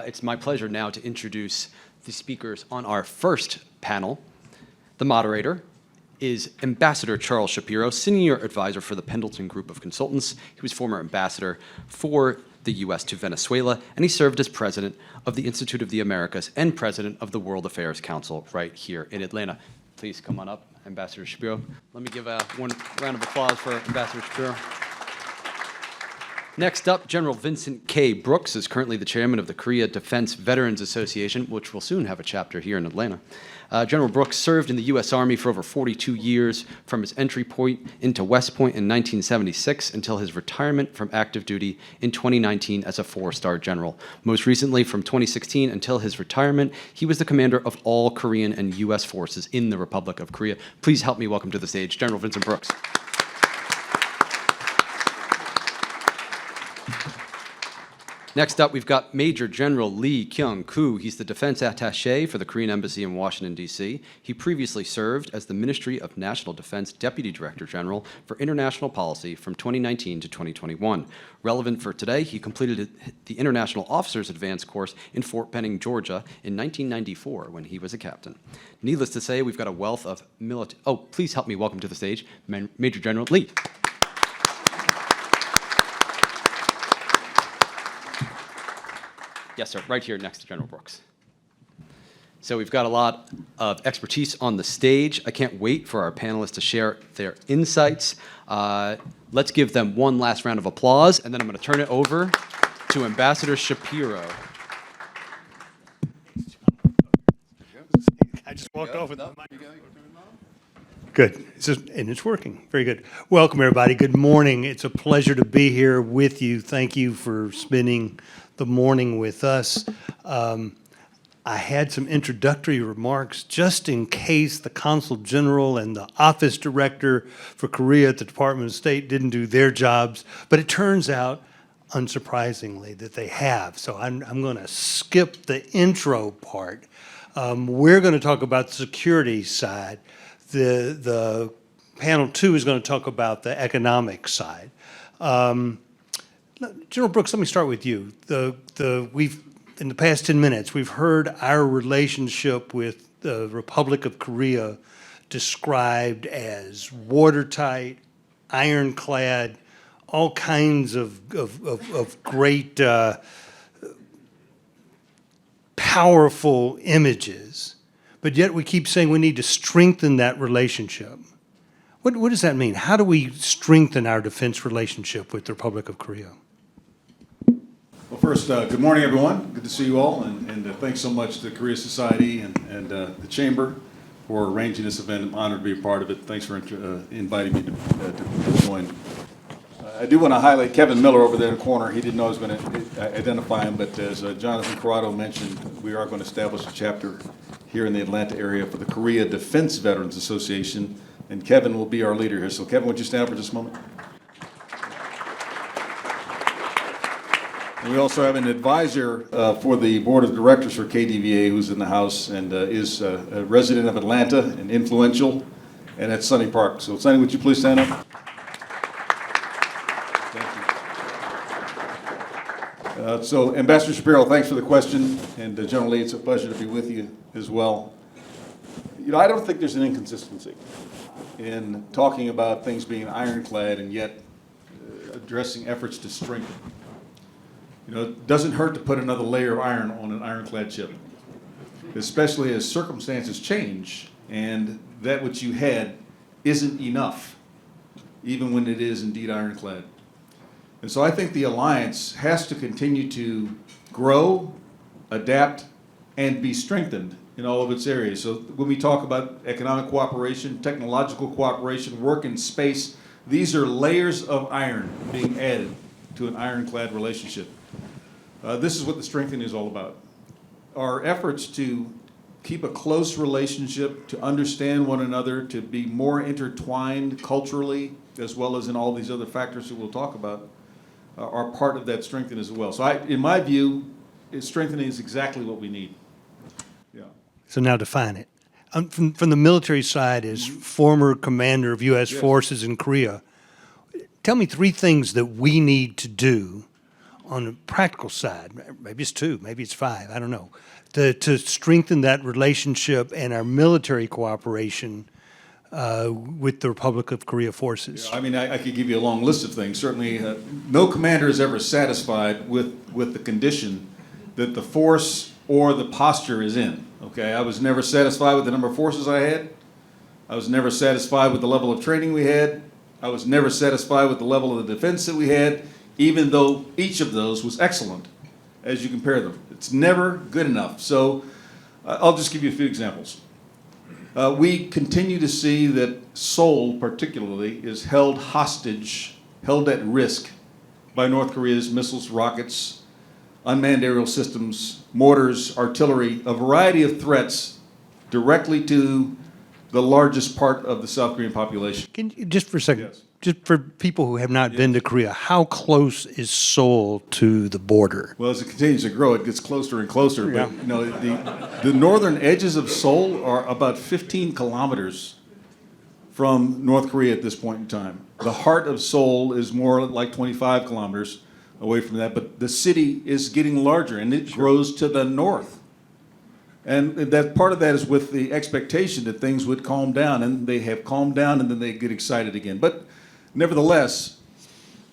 It's my pleasure now to introduce the speakers on our first panel. The moderator is Ambassador Charles Shapiro, Senior Advisor for the Pendleton Group of Consultants. He was former ambassador for the U.S. to Venezuela, and he served as president of the Institute of the Americas and president of the World Affairs Council right here in Atlanta. Please come on up, Ambassador Shapiro. Let me give one round of applause for Ambassador Shapiro. Next up, General Vincent K. Brooks is currently the chairman of the Korea Defense Veterans Association, which will soon have a chapter here in Atlanta. General Brooks served in the U.S. Army for over 42 years, from his entry point into West Point in 1976 until his retirement from active duty in 2019 as a 4-star general. Most recently, from 2016 until his retirement, he was the commander of all Korean and U.S. forces in the Republic of Korea. Please help me welcome to the stage General Vincent Brooks. Next up, we've got Major General KyungKoo. He's the defense attaché for the Korean Embassy in Washington, D.C. He previously served as the Ministry of National Defense Deputy Director General for International Policy from 2019 to 2021. Relevant for today, he completed the International Officers Advanced course in Fort Benning, Georgia in 1994 when he was a captain. Needless to say, we've got a wealth of military... Oh, please help me welcome to the stage Major General Lee. Yes, sir, right here next to General Brooks. So we've got a lot of expertise on the stage. I can't wait for our panelists to share their insights. Let's give them one last round of applause, and then I'm going to turn it over to Ambassador Shapiro. I just walked off with the mic. Good. And it's working. Very good. Welcome, everybody. Good morning. It's a pleasure to be here with you. Thank you for spending the morning with us. I had some introductory remarks just in case the Consul General and the Office Director for Korea at the Department of State didn't do their jobs, but it turns out, unsurprisingly, that they have. So I'm going to skip the intro part. We're going to talk about the security side. The panel 2 is going to talk about the economic side. General Brooks, let me start with you. We've in the past 10 minutes, we've heard our relationship with the Republic of Korea described as watertight, ironclad, all kinds of great, powerful images. But yet we keep saying we need to strengthen that relationship. What does that mean? How do we strengthen our defense relationship with the Republic of Korea? Well, first, good morning, everyone. Good to see you all, and thanks so much to the Korea Society and the Chamber for arranging this event. I'm honored to be a part of it. Thanks for inviting me to join. I do want to highlight Kevin Miller over there in the corner. He didn't know I was going to identify him, but as Jonathan Corrado mentioned, we are going to establish a chapter here in the Atlanta area for the Korea Defense Veterans Association, and Kevin will be our leader here. So Kevin, would you stand up for just a moment? And we also have an advisor for the board of directors for KDVA who's in the house and is a resident of Atlanta and influential, and that's Sonny Park. So Sonny, would you please stand up? Thank you. So Ambassador Shapiro, thanks for the question, and General Lee, it's a pleasure to be with you as well. You know, I don't think there's an inconsistency in talking about things being ironclad and yet addressing efforts to strengthen. You know, it doesn't hurt to put another layer of iron on an ironclad ship, especially as circumstances change and that which you had isn't enough, even when it is indeed ironclad. And so I think the alliance has to continue to grow, adapt, and be strengthened in all of its areas. So when we talk about economic cooperation, technological cooperation, work in space, these are layers of iron being added to an ironclad relationship. This is what the strengthening is all about. Our efforts to keep a close relationship, to understand one another, to be more intertwined culturally, as well as in all these other factors that we'll talk about, are part of that strengthening as well. So in my view, strengthening is exactly what we need. Yeah. So now define it. From the military side, as former commander of U.S. Yes. forces in Korea, tell me 3 things that we need to do on the practical side, maybe it's 2, maybe it's 5, I don't know, to strengthen that relationship and our military cooperation with the Republic of Korea forces? I mean, I could give you a long list of things. Certainly, no commander is ever satisfied with the condition that the force or the posture is in. Okay, I was never satisfied with the number of forces I had. I was never satisfied with the level of training we had. I was never satisfied with the level of the defense that we had, even though each of those was excellent as you compare them. It's never good enough. So I'll just give you a few examples. We continue to see that Seoul, particularly, is held hostage, held at risk by North Korea's missiles, rockets, unmanned aerial systems, mortars, artillery, a variety of threats directly to the largest part of the South Korean population. Can you, just for a second, Yes. just for people who have not been to Korea, how close is Seoul to the border? Well, as it continues to grow, it gets closer and closer. Yeah. But you know, the northern edges of Seoul are about 15 kilometers from North Korea at this point in time. The heart of Seoul is more like 25 kilometers away from that, but the city is getting larger and it grows to the north. And that part of that is with the expectation that things would calm down, and they have calmed down, and then they get excited again. But nevertheless,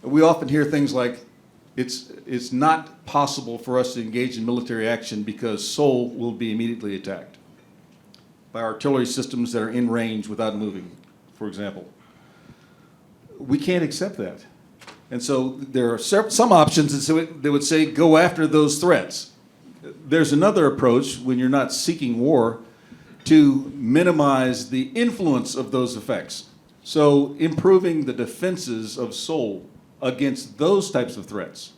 we often hear things like, it's not possible for us to engage in military action because Seoul will be immediately attacked by artillery systems that are in range without moving, for example. We can't accept that. And so there are some options that would say go after those threats. There's another approach when you're not seeking war to minimize the influence of those effects. So improving the defenses of Seoul against those types of threats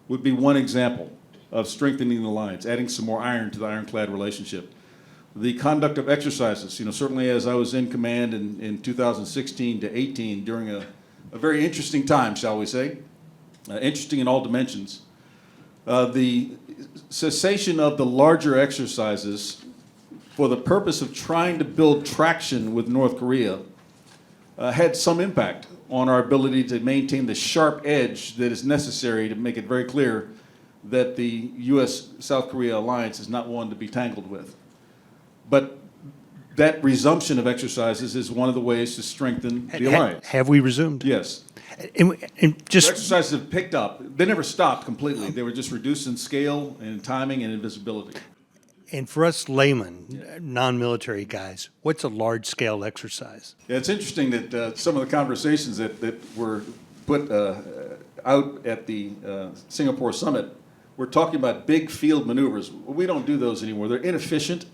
would be one example of strengthening the alliance, adding some more iron to the ironclad relationship. The conduct of exercises, you know, certainly as I was in command in 2016 to 18 during a very interesting time, shall we say, interesting in all dimensions. The cessation of the larger exercises for the purpose of trying to build traction with North Korea had some impact on our ability to maintain the sharp edge that is necessary to make it very clear that the U.S. South Korea Alliance is not one to be tangled with. But that resumption of exercises is one of the ways to strengthen the alliance. Have we resumed? Yes. And The just exercises have picked up. They never stopped completely. They were just reduced in scale and timing and in visibility. and for us laymen, non-military guys, what's a large-scale exercise? Yeah, it's interesting that some of the conversations that were put out at the Singapore summit were talking about big field maneuvers. We don't do those anymore. They're inefficient.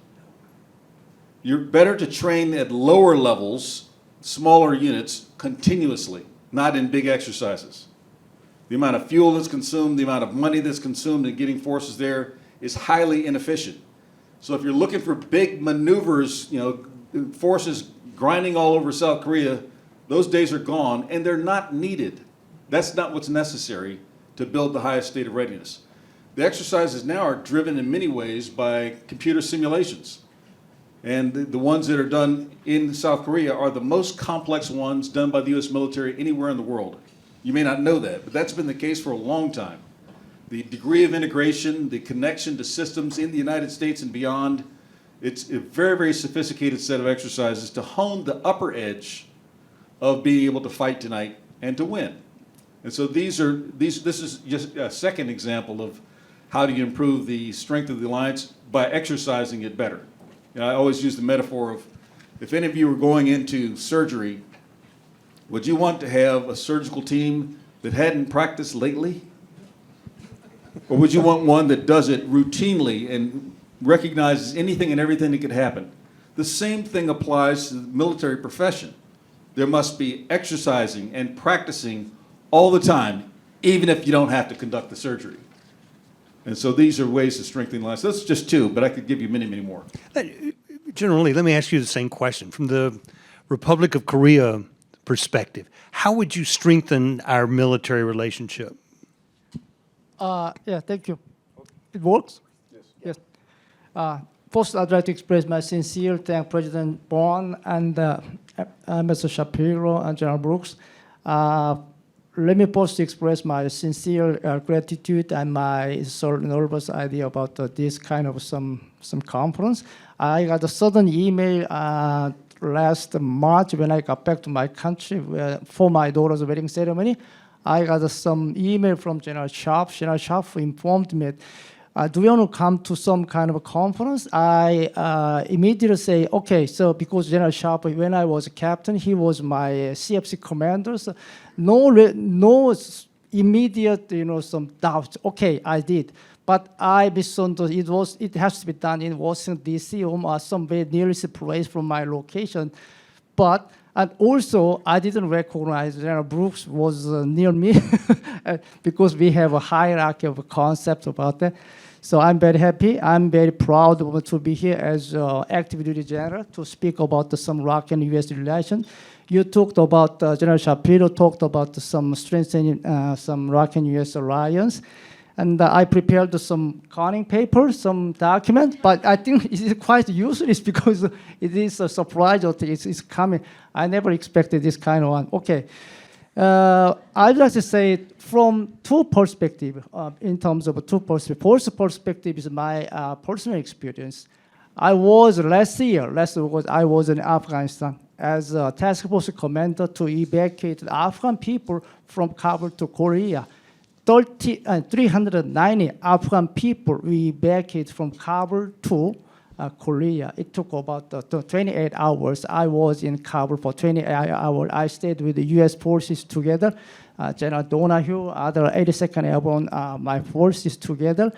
You're better to train at lower levels, smaller units, continuously, not in big exercises. The amount of fuel that's consumed, the amount of money that's consumed in getting forces there is highly inefficient. So if you're looking for big maneuvers, forces grinding all over South Korea, those days are gone, and they're not needed. That's not what's necessary to build the highest state of readiness. The exercises now are driven in many ways by computer simulations. And the ones that are done in South Korea are the most complex ones done by the U.S. military anywhere in the world. You may not know that, but that's been the case for a long time. The degree of integration, the connection to systems in the United States and beyond, it's a very, very sophisticated set of exercises to hone the upper edge of being able to fight tonight and to win. And so this is just a second example of how do you improve the strength of the alliance by exercising it better. I always use the metaphor of, if any of you were going into surgery, would you want to have a surgical team that hadn't practiced lately? Or would you want one that does it routinely and recognizes anything and everything that could happen? The same thing applies to the military profession. There must be exercising and practicing all the time, even if you don't have to conduct the surgery. And so these are ways to strengthen the alliance. That's just two, but I could give you many, many more. General Lee, let me ask you the same question. From the Republic of Korea perspective, how would you strengthen our military relationship? Yeah, thank you. It works? Yes. First, I'd like to express my sincere thanks to President Bond and Mr. Shapiro and General Brooks. let me first express my sincere gratitude and my sort of nervous idea about this kind of some conference. I got a sudden email last March when I got back to my country for my daughter's wedding ceremony. I got some email from General Sharp. General Sharp informed me, do you want to come to some kind of a conference? I immediately say, okay, so because General Sharp, when I was a captain, he was my CFC commander, so no immediate, some doubt. Okay, I did. But I misunderstood it has to be done in Washington, D.C., or somewhere nearest place from my location. And also, I didn't recognize General Brooks was near me because we have a hierarchy of concepts about that. So I'm very happy. I'm very proud to be here as active duty general to speak about some ROK and U.S. relations. You talked about, General Shapiro talked about some strengthening some ROK and U.S. alliance. And I prepared some conning paper, some document, but I think it is quite useless because it is a surprise that it's coming. I never expected this kind of one. Okay. I'd like to say from two perspectives, in terms of two perspectives. First perspective is my personal experience. I was last year, I was in Afghanistan as a task force commander to evacuate Afghan people from Kabul to Korea. 390 Afghan people we evacuated from Kabul to Korea. It took about 28 hours. I was in Kabul for 28 hours. I stayed with the U.S. forces together, General Donahue, other 82nd Airborne, my forces together.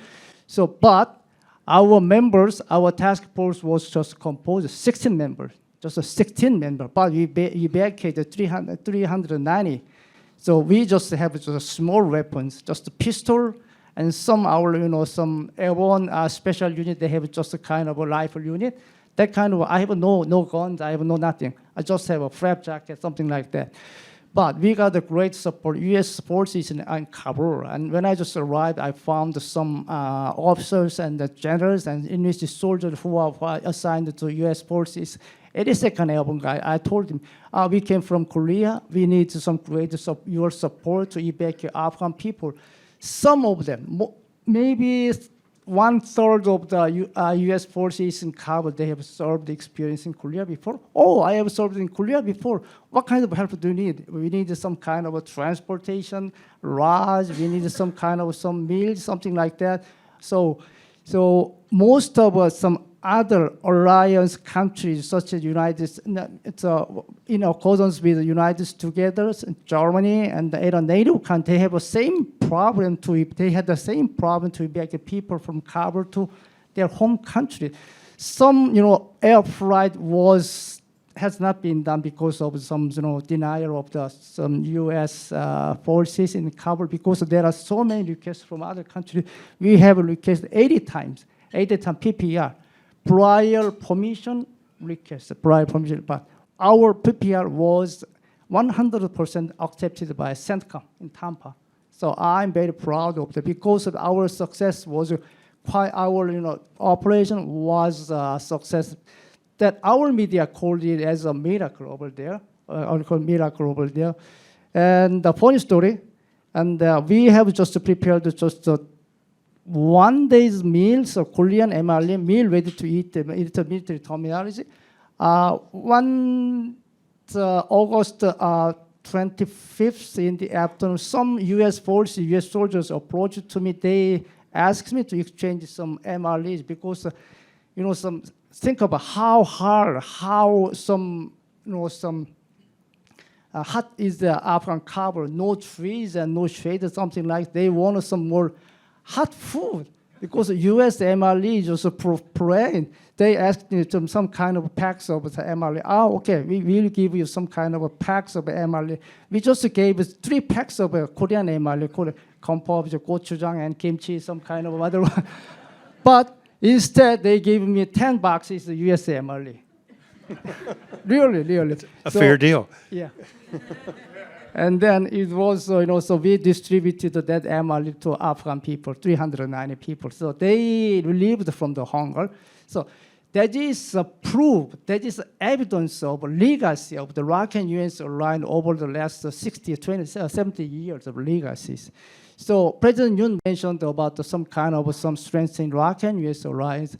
So, but our members, our task force was just composed of 16 members, just a 16 members, but we evacuated 390. So we just have just small weapons, just a pistol, and some some airborne special unit. They have just a kind of a rifle unit. That kind of I have no guns. I have no nothing. I just have a flak jacket, something like that. But we got a great support. U.S. forces in Kabul, and when I just arrived, I found some officers and generals and enlisted soldiers who are assigned to U.S. forces. 82nd Airborne guy, I told him, we came from Korea. We need some great your support to evacuate Afghan people. Some of them, maybe 1/3 of the U.S. forces in Kabul, they have served the experience in Korea before. Oh, I have served in Korea before. What kind of help do you need? We need some kind of a transportation, lodge. We need some kind of some meals, something like that. So most of us, some other alliance countries such as United States, it's in accordance with the United States together, Germany and the other NATO countries, they have the same problem they had the same problem to evacuate people from Kabul to their home country. Some air flight has not been done because of some denial of some U.S. forces in Kabul because there are so many requests from other countries. We have requested 80 times PPR. Prior permission request, but our PPR was 100% accepted by CENTCOM in Tampa. So I'm very proud of that because of our success was our operation was a success that our media called it as a miracle over there, And the funny story, and we have just prepared just 1 day's meal, so Korean MRE meal ready to eat, it's a military terminology. August 25th in the afternoon, some U.S. forces, U.S. soldiers approached to me. They asked me to exchange some MREs because, think about how hard, hot is the Afghan Kabul, no trees and no shade or something like. They wanted some more hot food because the U.S. MRE is just praying. They asked me to some kind of packs of the MRE. Okay, we will give you some kind of a packs of MRE. We just gave 3 packs of Korean MRE, called kompop, gochujang, and kimchi, some kind of other one. But instead, they gave me 10 boxes of U.S. MRE. Really. A fair deal. Yeah. And then it was, so we distributed that MRE to Afghan people, 390 people. So they relieved from the hunger. So That is proof, that is evidence of legacy of the ROK and US alliance over the last 60, 20, 70 years of legacies. So President Yoon mentioned about some kind of some strength in ROK and US alliance.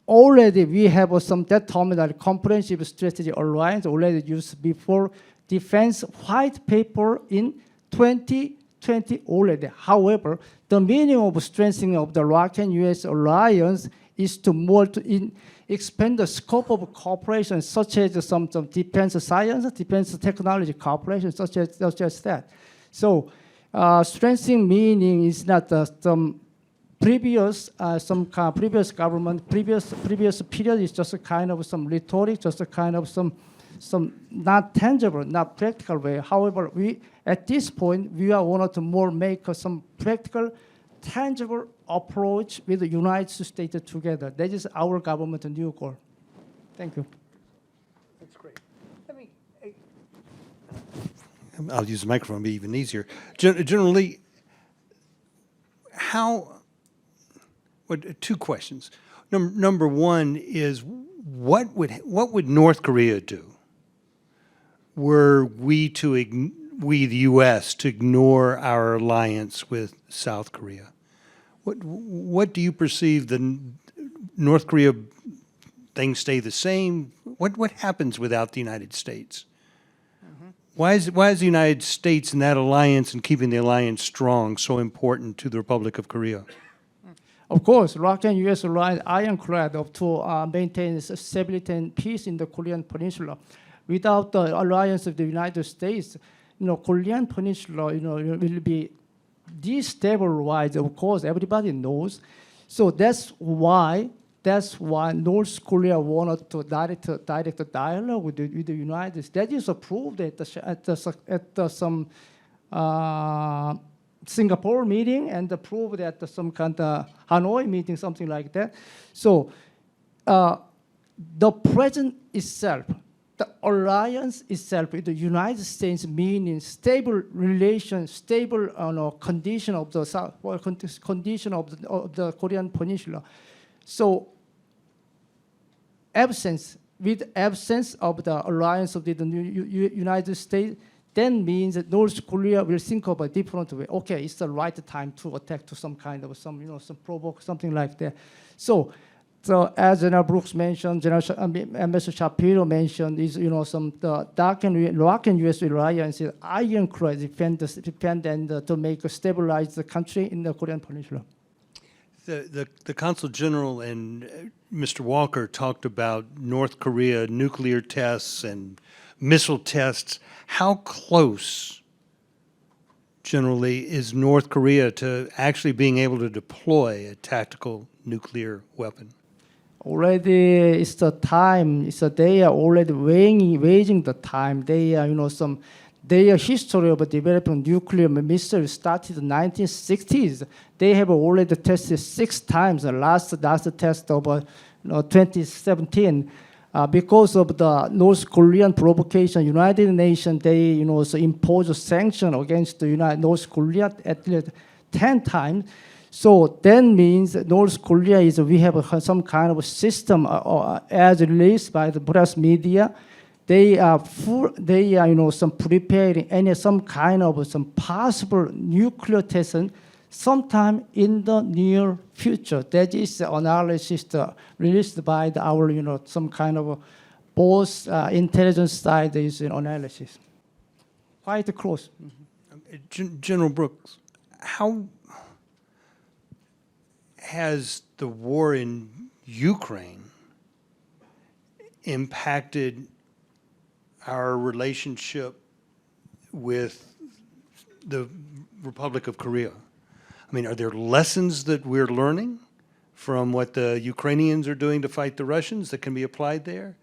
Already we have some determined comprehensive strategy alliance already used before defense white paper in 2020 already. However, the meaning of strengthening of the ROK and US alliance is to more to expand the scope of cooperation, such as some defense science, defense technology cooperation, such as that. So strengthening meaning is not some previous previous government, previous period is just a kind of some rhetoric, just a kind of some not tangible, not practical way. However, we at this point we are wanted to more make some practical, tangible approach with the United States together. That is our government's new goal. Thank you. That's great. I'll use the microphone, it'll be even easier. General Lee, two questions. Number one is, what would North Korea do were we, the U.S., to ignore our alliance with South Korea? What do you perceive the North Korea things stay the same? What happens without the United States? Why is the United States in that alliance and keeping the alliance strong so important to the Republic of Korea? Of course, ROK and US alliance ironclad to maintain stability and peace in the Korean Peninsula. Without the alliance of the United States, Korean Peninsula, will be destabilized. Of course, everybody knows. So that's why North Korea wanted to direct dialogue with the United States. That is approved at some Singapore meeting and approved at some kind of Hanoi meeting, something like that. So the present itself, the alliance itself with the United States meaning stable relation, stable condition of the condition of the Korean Peninsula. So absence of the alliance of the United States then means that North Korea will think of a different way. Okay, it's the right time to attack to some kind of some provoke, something like that. So as General Brooks mentioned, Ambassador Shapiro mentioned, is the ROK and US alliance is ironclad defend and to make stabilize the country in the Korean Peninsula. The Consul General and Mr. Walker talked about North Korea nuclear tests and missile tests. How close, generally, is North Korea to actually being able to deploy a tactical nuclear weapon? Already, it's the time. They are already waging the time. They are, their history of developing nuclear missiles started in the 1960s. They have already tested 6 times. The last test of 2017. Because of the North Korean provocation, United Nations, they imposed a sanction against the North Korea at least 10 times. So that means North Korea we have some kind of system as released by the press media. They are some preparing some kind of some possible nuclear testing sometime in the near future. That is the analysis released by our some kind of both intelligence side is analysis. Quite close. General Brooks, how has the war in Ukraine impacted our relationship with the Republic of Korea? I mean, are there lessons that we're learning from what the Ukrainians are doing to fight the Russians that can be applied there?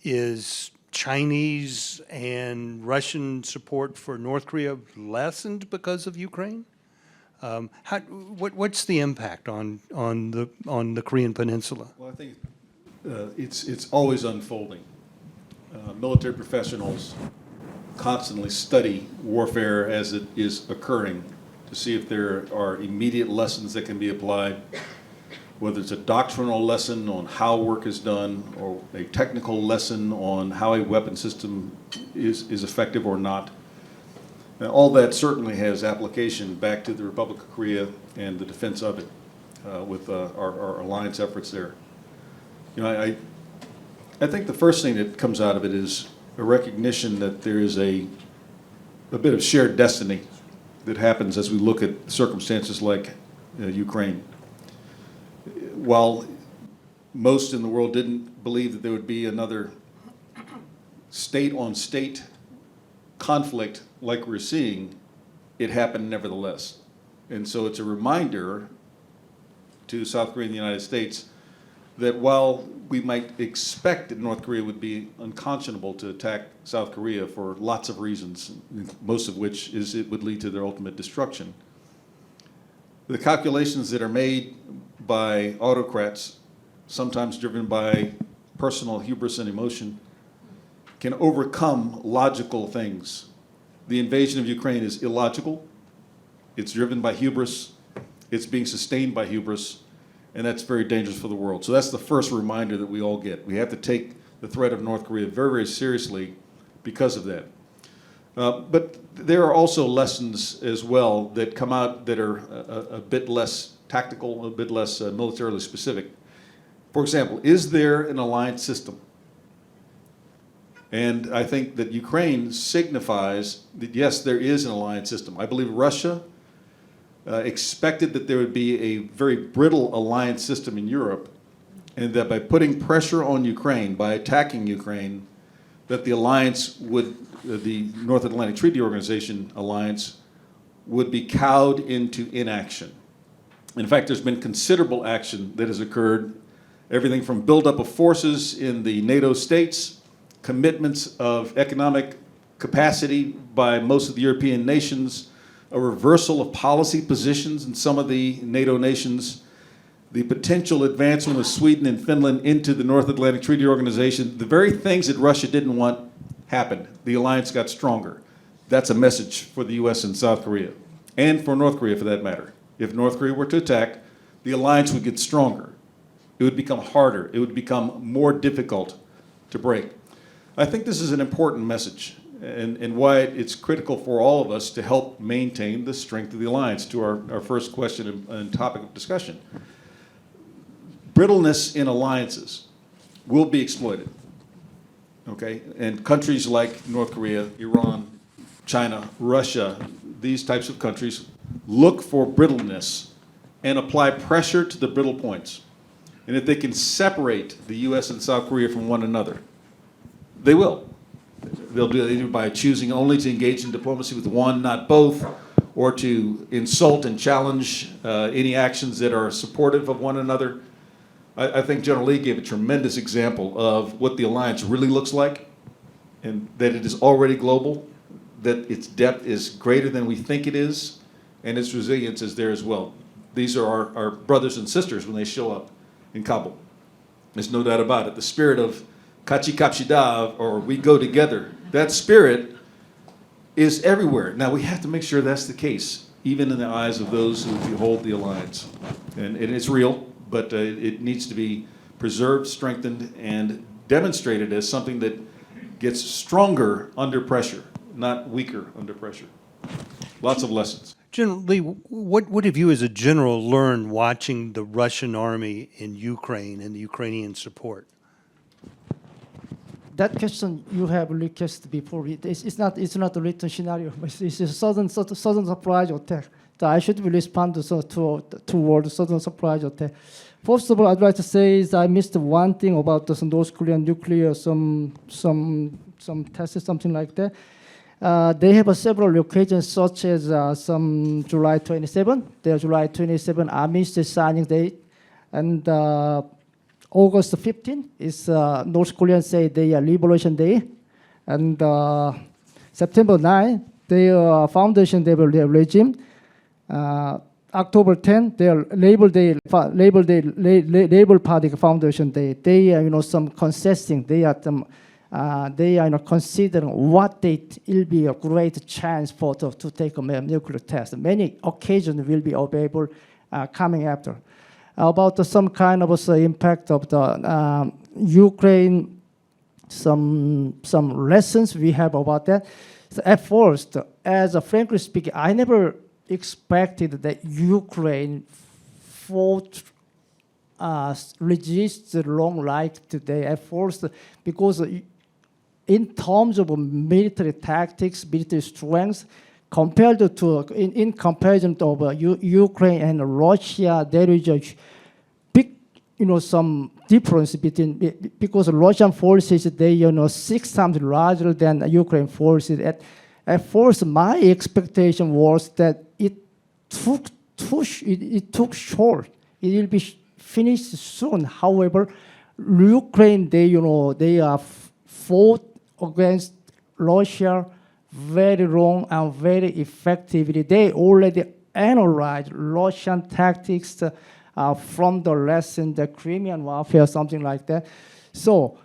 Is Chinese and Russian support for North Korea lessened because of Ukraine? What's the impact on the Korean Peninsula? Well, I think it's always unfolding. Military professionals constantly study warfare as it is occurring to see if there are immediate lessons that can be applied. whether it's a doctrinal lesson on how work is done or a technical lesson on how a weapon system is effective or not. Now, all that certainly has application back to the Republic of Korea and the defense of it with our alliance efforts there. You know, I think the first thing that comes out of it is a recognition that there is a bit of shared destiny that happens as we look at circumstances like Ukraine. While most in the world didn't believe that there would be another state-on-state conflict like we're seeing, it happened nevertheless. And so it's a reminder to South Korea and the United States that while we might expect that North Korea would be unconscionable to attack South Korea for lots of reasons, most of which is it would lead to their ultimate destruction, the calculations that are made by autocrats, sometimes driven by personal hubris and emotion, can overcome logical things. The invasion of Ukraine is illogical. It's driven by hubris. It's being sustained by hubris, and that's very dangerous for the world. So that's the first reminder that we all get. We have to take the threat of North Korea very, very seriously because of that. But there are also lessons as well that come out that are a bit less tactical, a bit less militarily specific. For example, is there an alliance system? And I think that Ukraine signifies that, yes, there is an alliance system. I believe Russia expected that there would be a very brittle alliance system in Europe, and that by putting pressure on Ukraine, by attacking Ukraine, that the alliance would, the North Atlantic Treaty Organization alliance, would be cowed into inaction. In fact, there's been considerable action that has occurred, everything from buildup of forces in the NATO states, commitments of economic capacity by most of the European nations, a reversal of policy positions in some of the NATO nations, the potential advancement of Sweden and Finland into the North Atlantic Treaty Organization. The very things that Russia didn't want happened. The alliance got stronger. That's a message for the U.S. and South Korea, and for North Korea for that matter. If North Korea were to attack, the alliance would get stronger. It would become harder. It would become more difficult to break. I think this is an important message, and why it's critical for all of us to help maintain the strength of the alliance, to our first question and topic of discussion. Brittleness in alliances will be exploited, okay? And countries like North Korea, Iran, China, Russia, these types of countries look for brittleness and apply pressure to the brittle points. And if they can separate the U.S. and South Korea from one another, they will. They'll do it either by choosing only to engage in diplomacy with one, not both, or to insult and challenge any actions that are supportive of one another. I think General Lee gave a tremendous example of what the alliance really looks like, and that it is already global, that its depth is greater than we think it is, and its resilience is there as well. These are our brothers and sisters when they show up in Kabul. There's no doubt about it. The spirit of Kachi Kapshida, or we go together, that spirit is everywhere. Now, we have to make sure that's the case, even in the eyes of those who behold the alliance. And it's real, but it needs to be preserved, strengthened, and demonstrated as something that gets stronger under pressure, not weaker under pressure. Lots of lessons. General Lee, what have you as a general learned watching the Russian army in Ukraine and the Ukrainian support? That question you have requested before. It's not a written scenario, but it's a sudden surprise attack. So I should respond toward sudden surprise attack. First of all, I'd like to say is I missed one thing about the North Korean nuclear, some tests, something like that. They have several occasions, such as some July 27, their July 27 armistice signing date, and August 15 is North Koreans say their Liberation Day, and September 9, their Foundation Day regime. October 10, their Labor Party Foundation Day. They are, some concessing. They are considering what date will be a great chance for to take a nuclear test. Many occasions will be available coming after. about some kind of impact of the Ukraine, some lessons we have about that. So at first, as a frankly speaking, I never expected that Ukraine fought resist long like today at first, because in terms of military tactics, military strength, compared to in comparison to Ukraine and Russia, there is a big, some difference between, because Russian forces, they 6 times larger than Ukraine forces. At first, my expectation was that it took short. It will be finished soon. However, Ukraine, they are fought against Russia very long and very effectively. They already analyzed Russian tactics from the lesson, the Crimean warfare, something like that. So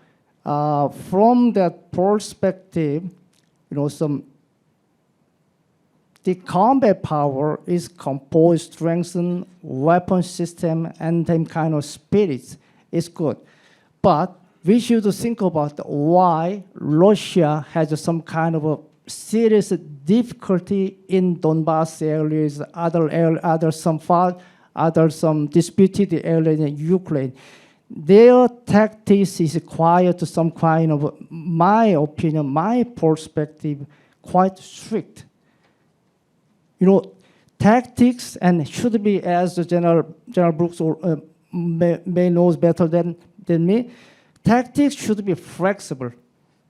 from that perspective, the combat power is composed, strengthened, weapon system, and them kind of spirits. It's good. But we should think about why Russia has some kind of a serious difficulty in Donbass areas, some disputed areas in Ukraine. Their tactics is required to some kind of, my opinion, my perspective, quite strict. Tactics and should be, as the General Brooks may knows better than me, tactics should be flexible.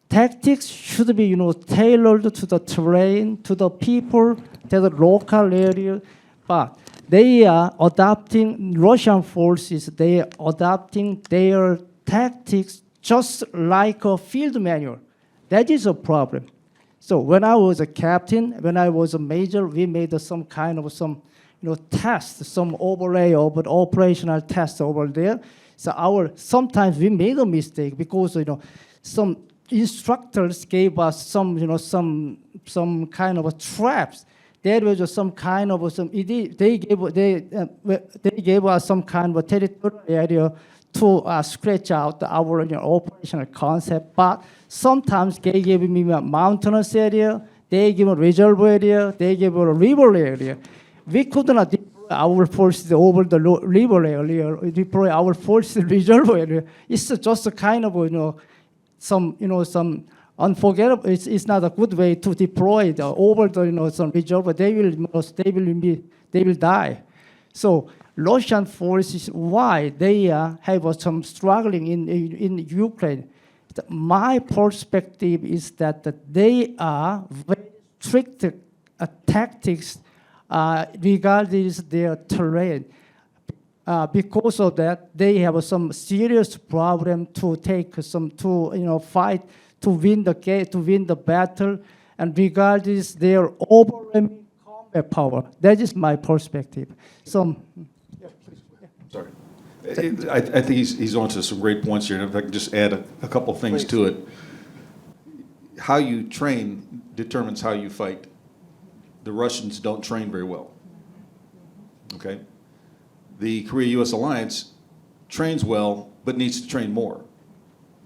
Tactics should be, tailored to the terrain, to the people, to the local area. But they are adopting, Russian forces, they are adopting their tactics just like a field manual. That is a problem. So when I was a captain, when I was a major, we made some kind of test, some overlay of an operational test over there. So sometimes we made a mistake because some instructors gave us some kind of traps. There was some kind of they gave us some kind of territorial area to scratch out our operational concept. But sometimes they gave me a mountainous area, they give a reserve area, they give a river area. We could not deploy our forces over the river area, deploy our forces reserve area. It's just a kind of some unforgettable. It's not a good way to deploy over the some reserve. But they will die. So Russian forces, why they have some struggling in Ukraine. My perspective is that they are very strict tactics regarding their terrain. Because of that, they have some serious problem to fight to win the battle, and regardless their overwhelming combat power. That is my perspective. So. Sorry. I think he's on to some great points here, and if I can just add a couple things to it. How you train determines how you fight. The Russians don't train very well, okay? The Korea-U.S. Alliance trains well, but needs to train more,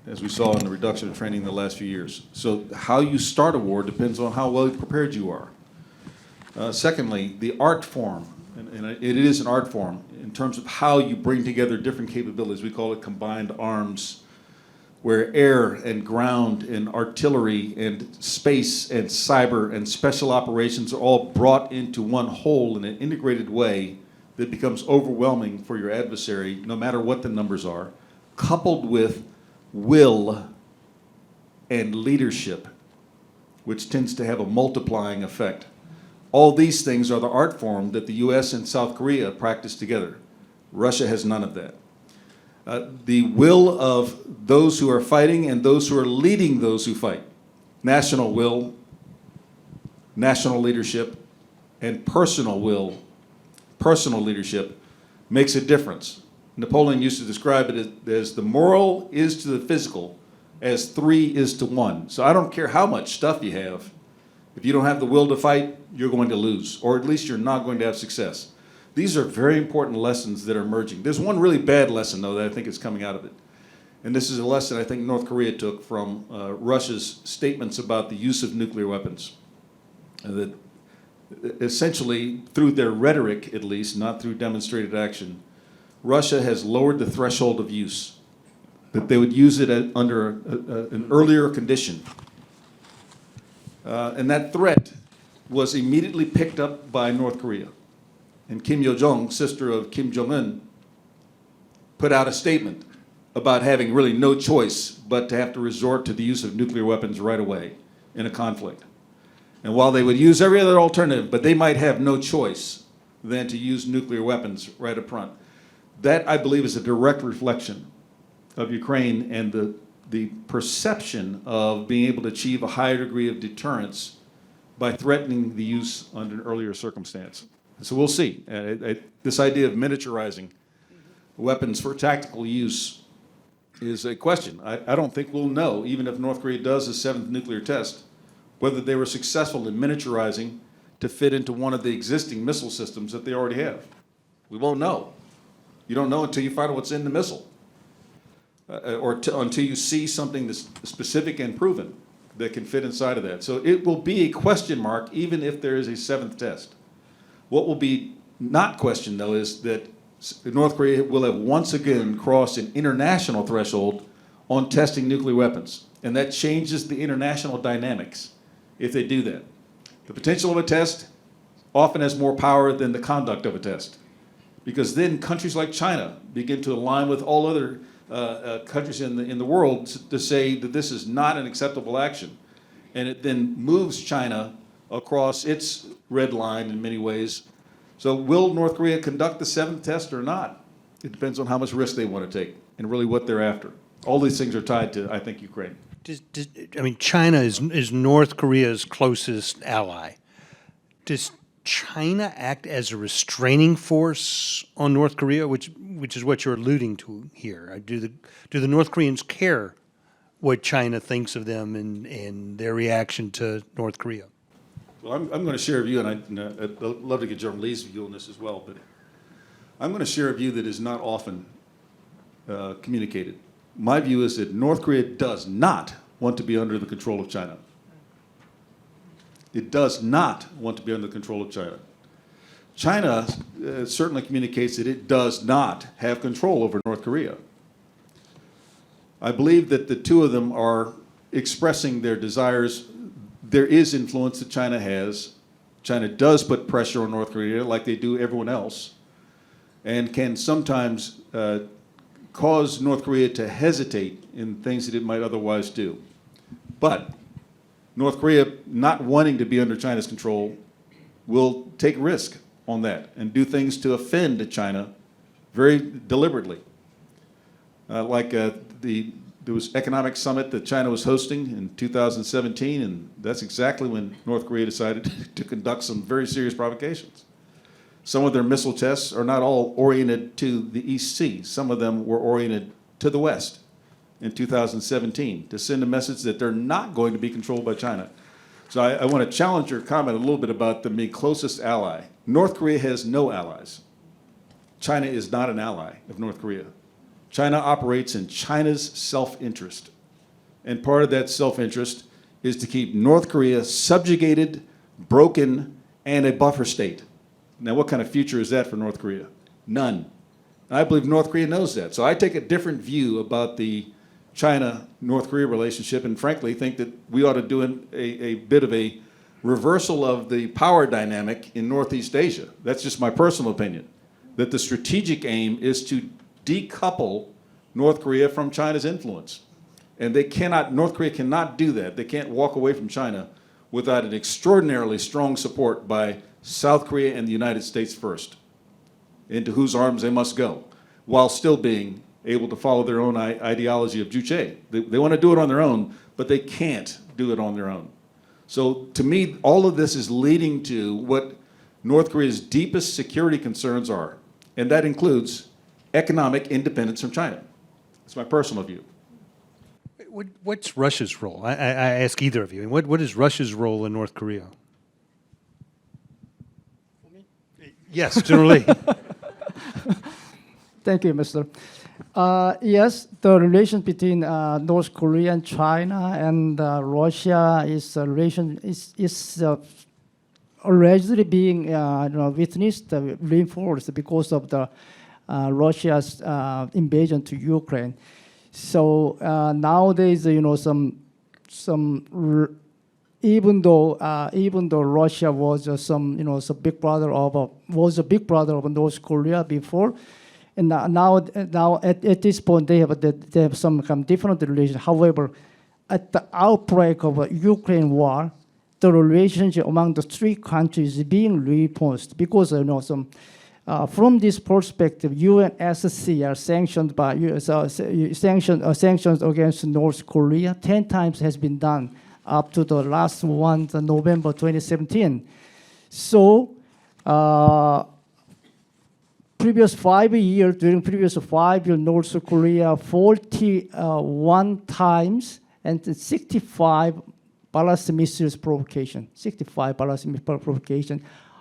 as we saw in the reduction of training in the last few years. So how you start a war depends on how well prepared you are. Secondly, the art form, and it is an art form in terms of how you bring together different capabilities. We call it combined arms, where air and ground and artillery and space and cyber and special operations are all brought into one whole in an integrated way that becomes overwhelming for your adversary, no matter what the numbers are, coupled with will and leadership, which tends to have a multiplying effect. All these things are the art form that the U.S. and South Korea practice together. Russia has none of that. The will of those who are fighting and those who are leading those who fight. National will, national leadership, and personal will, personal leadership makes a difference. Napoleon used to describe it as the moral is to the physical as 3 is to 1. So I don't care how much stuff you have. If you don't have the will to fight, you're going to lose, or at least you're not going to have success. These are very important lessons that are emerging. There's one really bad lesson, though, that I think is coming out of it. And this is a lesson I think North Korea took from Russia's statements about the use of nuclear weapons. That essentially, through their rhetoric at least, not through demonstrated action, Russia has lowered the threshold of use, that they would use it under an earlier condition. And that threat was immediately picked up by North Korea. And Kim Yo-jong, sister of Kim Jong-un, put out a statement about having really no choice but to have to resort to the use of nuclear weapons right away in a conflict. And while they would use every other alternative, but they might have no choice than to use nuclear weapons right up front. That, I believe, is a direct reflection of Ukraine and the perception of being able to achieve a higher degree of deterrence by threatening the use under an earlier circumstance. So we'll see. This idea of miniaturizing weapons for tactical use is a question. I don't think we'll know, even if North Korea does a seventh nuclear test, whether they were successful in miniaturizing to fit into one of the existing missile systems that they already have. We won't know. You don't know until you find out what's in the missile, until you see something that's specific and proven that can fit inside of that. So it will be a question mark, even if there is a seventh test. What will be not questioned, though, is that North Korea will have once again crossed an international threshold on testing nuclear weapons. And that changes the international dynamics if they do that. The potential of a test often has more power than the conduct of a test, because then countries like China begin to align with all other countries in the world to say that this is not an acceptable action. And it then moves China across its red line in many ways. So will North Korea conduct the seventh test or not? It depends on how much risk they want to take and really what they're after. All these things are tied to, I think, Ukraine. China is North Korea's closest ally. Does China act as a restraining force on North Korea, which is what you're alluding to here? Do the North Koreans care what China thinks of them and their reaction to North Korea? Well, I'm going to share a view, and I'd love to get General Lee's view on this as well, but I'm going to share a view that is not often communicated. My view is that North Korea does not want to be under the control of China. It does not want to be under the control of China. China certainly communicates that it does not have control over North Korea. I believe that the two of them are expressing their desires. There is influence that China has. China does put pressure on North Korea like they do everyone else, and can sometimes cause North Korea to hesitate in things that it might otherwise do. But North Korea, not wanting to be under China's control, will take risk on that and do things to offend China very deliberately. There was economic summit that China was hosting in 2017, and that's exactly when North Korea decided to conduct some very serious provocations. Some of their missile tests are not all oriented to the East Sea. Some of them were oriented to the West in 2017 to send a message that they're not going to be controlled by China. So I want to challenge your comment a little bit about them being closest ally. North Korea has no allies. China is not an ally of North Korea. China operates in China's self-interest. And part of that self-interest is to keep North Korea subjugated, broken, and a buffer state. Now, what kind of future is that for North Korea? None. And I believe North Korea knows that. So I take a different view about the China-North Korea relationship, and frankly think that we ought to do a bit of a reversal of the power dynamic in Northeast Asia. That's just my personal opinion, that the strategic aim is to decouple North Korea from China's influence. And North Korea cannot do that. They can't walk away from China without an extraordinarily strong support by South Korea and the United States first, into whose arms they must go, while still being able to follow their own ideology of Juche. They want to do it on their own, but they can't do it on their own. So to me, all of this is leading to what North Korea's deepest security concerns are, and that includes economic independence from China. That's my personal view. What's Russia's role? I ask either of you. What is Russia's role in North Korea? Yes, General Lee. Thank you, Mr. Yes, the relation between North Korea and China and Russia is already being witnessed, reinforced because of the Russia's invasion to Ukraine. So nowadays, even though Russia was a big brother of North Korea before, and now at this point they have some kind of different relations. However, at the outbreak of Ukraine war, the relationship among the three countries is being reinforced because from this perspective, UNSCR sanctioned by sanctions against North Korea 10 times has been done up to the last one, November 2017. So during previous 5 years, North Korea 41 times and 65 ballistic missiles provocation.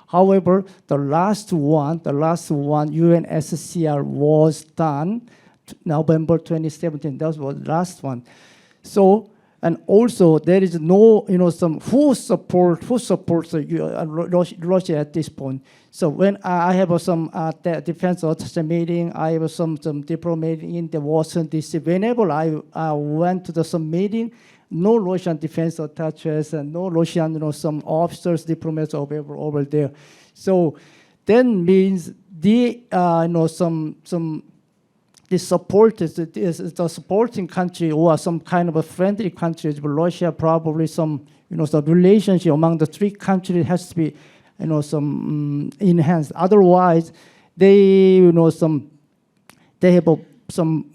However, the last one, UNSCR was done November 2017. That was the last one. So, and also there is no, who supports Russia at this point. So when I have some defense attaché meeting, I have some diplomat meeting in the Washington D.C. Whenever I went to some meeting, no Russian defense attaches and no Russian, some officers, diplomats over there. So that means the supporting country or some kind of a friendly countries, but Russia probably some relationship among the three countries has to be enhanced. Otherwise, they have some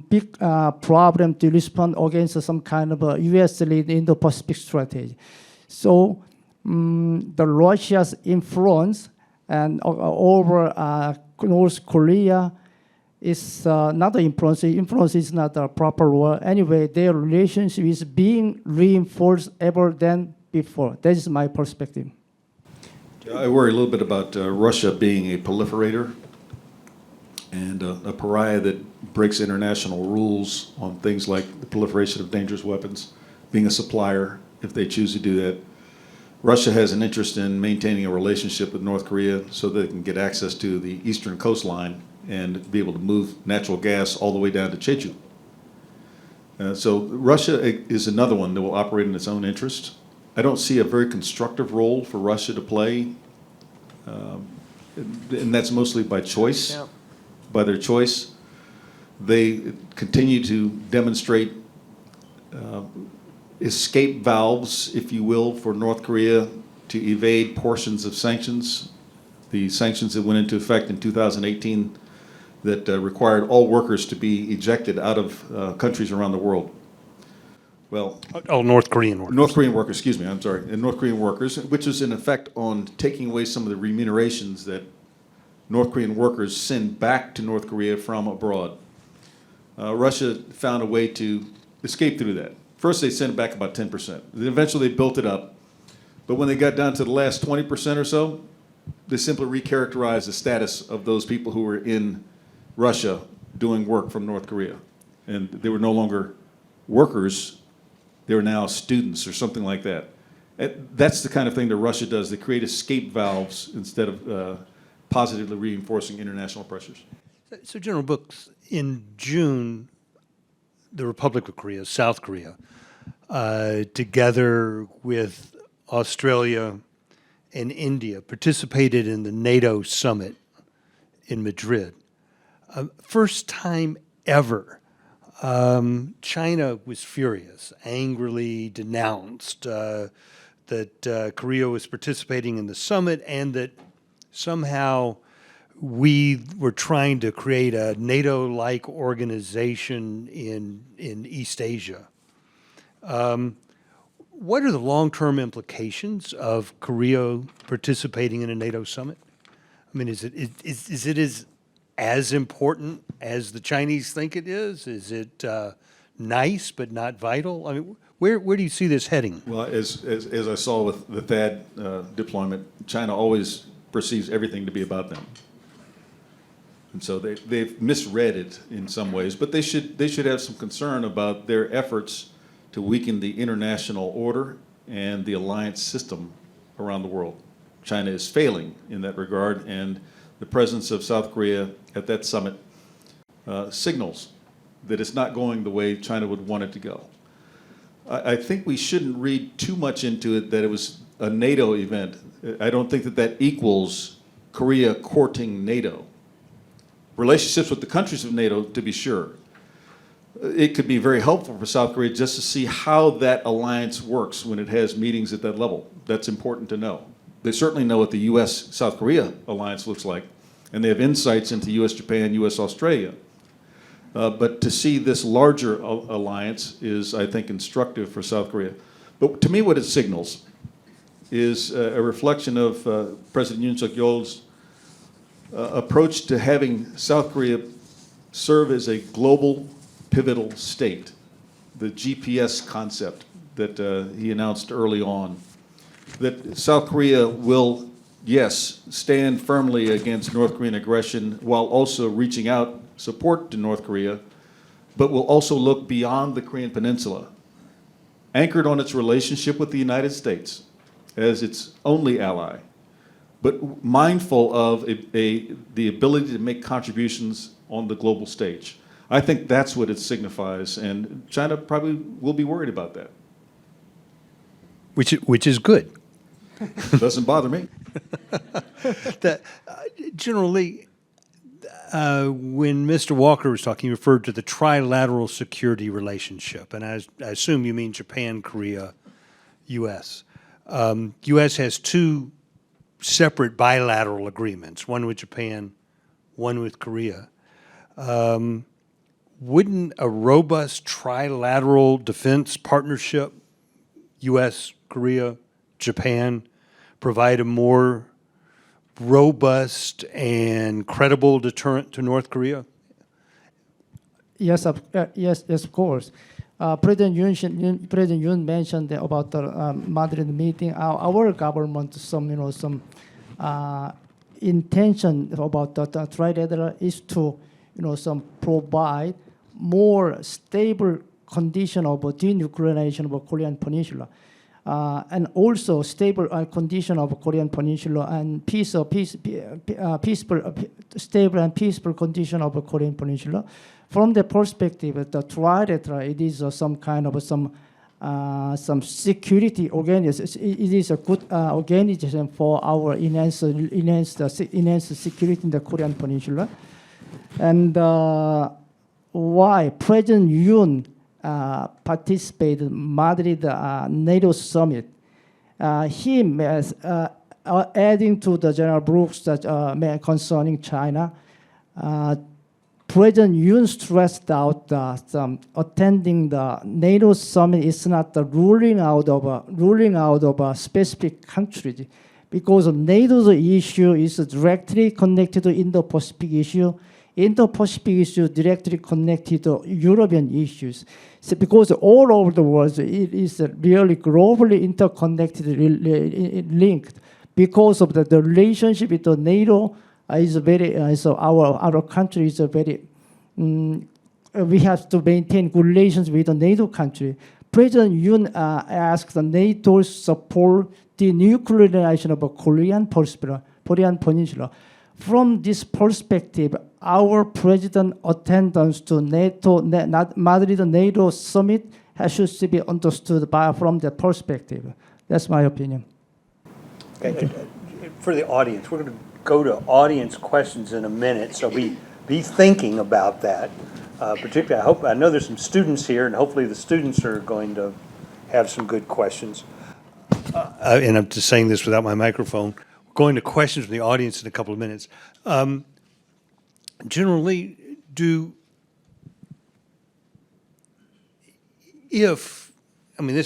big problem to respond against some kind of a U.S. lead Indo-Pacific strategy. So the Russia's influence and over North Korea is not the influence. Influence is not a proper word. Anyway, their relationship is being reinforced ever than before. That is my perspective. I worry a little bit about Russia being a proliferator and a pariah that breaks international rules on things like the proliferation of dangerous weapons, being a supplier if they choose to do that. Russia has an interest in maintaining a relationship with North Korea so they can get access to the eastern coastline and be able to move natural gas all the way down to Jeju. So Russia is another one that will operate in its own interest. I don't see a very constructive role for Russia to play, and that's mostly by choice. Yeah. By their choice. They continue to demonstrate escape valves, if you will, for North Korea to evade portions of sanctions. The sanctions that went into effect in 2018 that required all workers to be ejected out of countries around the world. Well, North Korean workers. North Korean workers, excuse me, I'm sorry. And North Korean workers, which is in effect on taking away some of the remunerations that North Korean workers send back to North Korea from abroad. Russia found a way to escape through that. First, they sent back about 10%. Then eventually, they built it up. But when they got down to the last 20% or so, they simply recharacterized the status of those people who were in Russia doing work from North Korea. And they were no longer workers. They were now students or something like that. That's the kind of thing that Russia does. They create escape valves instead of positively reinforcing international pressures. So, General Brooks, in June, the Republic of Korea, South Korea, together with Australia and India, participated in the NATO summit in Madrid. First time ever, China was furious, angrily denounced that Korea was participating in the summit and that somehow we were trying to create a NATO-like organization in East Asia. What are the long-term implications of Korea participating in a NATO summit? I mean, is it as important as the Chinese think it is? Is it nice but not vital? I mean, where do you see this heading? Well, as I saw with the THAAD deployment, China always perceives everything to be about them. And so they've misread it in some ways, but they should have some concern about their efforts to weaken the international order and the alliance system around the world. China is failing in that regard, and the presence of South Korea at that summit signals that it's not going the way China would want it to go. I think we shouldn't read too much into it that it was a NATO event. I don't think that that equals Korea courting NATO. Relationships with the countries of NATO, to be sure. It could be very helpful for South Korea just to see how that alliance works when it has meetings at that level. That's important to know. They certainly know what the U.S.-South Korea alliance looks like, and they have insights into U.S.-Japan, U.S.-Australia. But to see this larger alliance is, I think, instructive for South Korea. But to me, what it signals is a reflection of President Yoon Suk-yeol's approach to having South Korea serve as a global pivotal state, the GPS concept that he announced early on, that South Korea will, yes, stand firmly against North Korean aggression while also reaching out support to North Korea, but will also look beyond the Korean Peninsula, anchored on its relationship with the United States as its only ally, but mindful of the ability to make contributions on the global stage. I think that's what it signifies, and China probably will be worried about that. Which is good. Doesn't bother me. General Lee, when Mr. Walker was talking, he referred to the trilateral security relationship, and I assume you mean Japan, Korea, U.S. U.S. has two separate bilateral agreements, one with Japan, one with Korea. Wouldn't a robust trilateral defense partnership, U.S., Korea, Japan, provide a more robust and credible deterrent to North Korea? Yes, of course. President Yoon mentioned about the Madrid meeting. Our government, some intention about the trilateral is to, provide more stable condition of denuclearization of Korean Peninsula, and also stable condition of Korean Peninsula and stable and peaceful condition of Korean Peninsula. From the perspective of the trilateral, it is some kind of some security organization. It is a good organization for our enhanced security in the Korean Peninsula. And why President Yoon participated in Madrid NATO summit? Him as adding to the General Brooks that concerning China. President Yoon stressed out that attending the NATO summit is not the ruling out of a specific country, because NATO's issue is directly connected to Indo-Pacific issue. Indo-Pacific issue directly connected to European issues. So because all over the world, it is really globally interconnected, linked. Because of the relationship with the NATO is very, so our country is a very, we have to maintain good relations with the NATO country. President Yoon asked the NATO support the nuclearization of a Korean Peninsula. From this perspective, our president attendance to Madrid NATO summit should be understood from that perspective. That's my opinion. Okay. For the audience, we're going to go to audience questions in a minute, so be thinking about that. Particularly, I know there's some students here, and hopefully the students are going to have some good questions. And I'm just saying this without my microphone. Going to questions from the audience in a couple of minutes. Generally, this